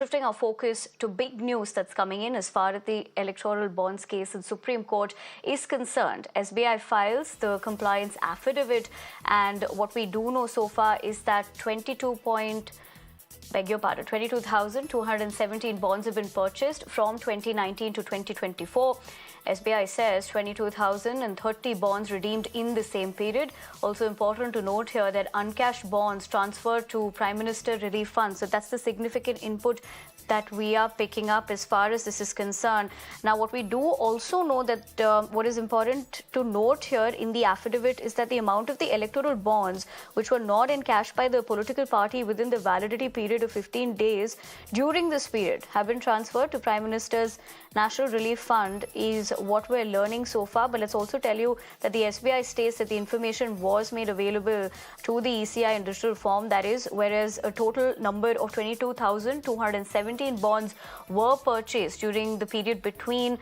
Shifting our focus to big news that's coming in as far as the electoral bonds case in Supreme Court is concerned. SBI files the compliance affidavit, and what we do know so far is that 22,217 bonds have been purchased from 2019 to 2024. SBI says 22,030 bonds redeemed in the same period. Also important to note here that uncashed bonds transferred to Prime Minister Relief Fund. So that's the significant input that we are picking up as far as this is concerned. Now, what we do also know that what is important to note here in the affidavit is that the amount of the electoral bonds which were not encashed by the political party within the validity period of 15 days during this period have been transferred to Prime Minister's National Relief Fund is what we're learning so far. But let's also tell you that the SBI states that the information was made available to the ECI in digital form, that is, whereas a total number of 22,217 bonds were purchased during the period between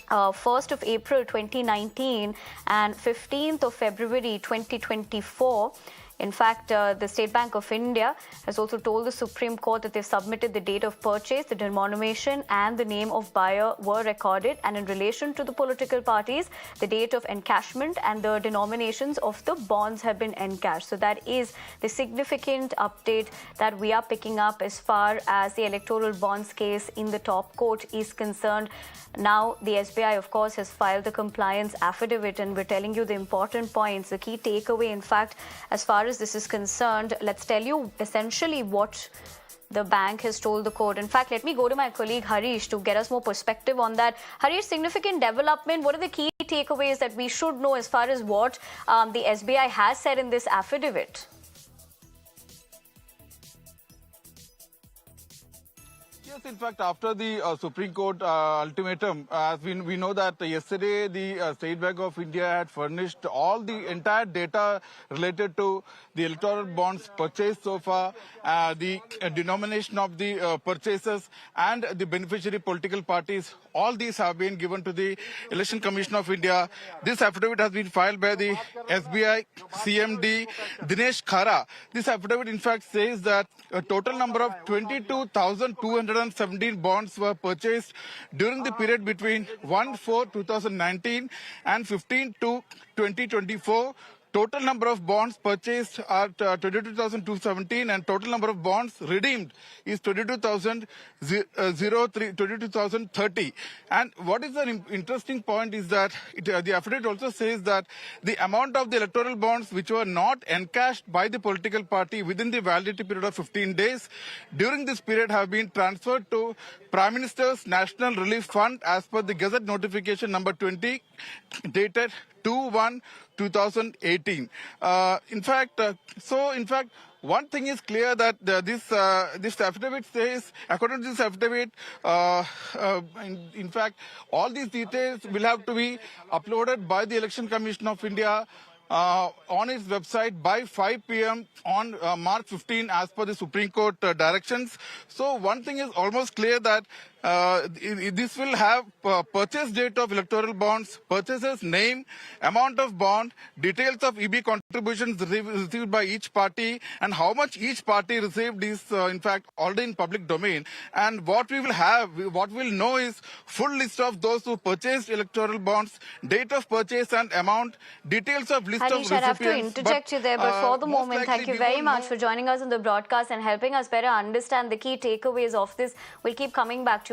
1st of April 2019 and 15th of February 2024. In fact, the State Bank of India has also told the Supreme Court that they've submitted the date of purchase, the denomination and the name of buyer were recorded, and in relation to the political parties, the date of encashment and the denominations of the bonds have been encashed. So that is the significant update that we are picking up as far as the electoral bonds case in the top court is concerned. Now, the SBI, of course, has filed the compliance affidavit, and we're telling you the important points, the key takeaway. In fact, as far as this is concerned, let's tell you essentially what the bank has told the court. In fact, let me go to my colleague Harish to get us more perspective on that. Harish, significant development. What are the key takeaways that we should know as far as what the SBI has said in this affidavit? Yes, in fact, after the Supreme Court ultimatum, we know that yesterday the State Bank of India had furnished all the entire data related to the electoral bonds purchased so far, the denomination of the purchases and the beneficiary political parties. All these have been given to the Election Commission of India. This affidavit has been filed by the SBI CMD Dinesh Khara. This affidavit, in fact, says that a total number of 22,217 bonds were purchased during the period between 1/4/2019 and 15/2/2024. Total number of bonds purchased are 22,217, and total number of bonds redeemed is 22,030. And what is an interesting point is that the affidavit also says that the amount of the electoral bonds which were not encashed by the political party within the validity period of 15 days during this period have been transferred to Prime Minister's National Relief Fund as per the Gazette notification number 20 dated 2/1/2018. In fact, one thing is clear that this affidavit says, according to this affidavit, in fact, all these details will have to be uploaded by the Election Commission of India on its website by 5 p.m. on March 15 as per the Supreme Court directions. So one thing is almost clear that this will have purchase date of electoral bonds, purchases name, amount of bond, details of EB contributions received by each party, and how much each party received is in fact already in public domain. And what we'll know is full list of those who purchased electoral bonds, date of purchase and amount, details of list Harish, of I have recipients. to interject you there, but for the moment, thank you very much for joining us on the broadcast and helping us better understand the key takeaways of this. We'll keep coming back to you.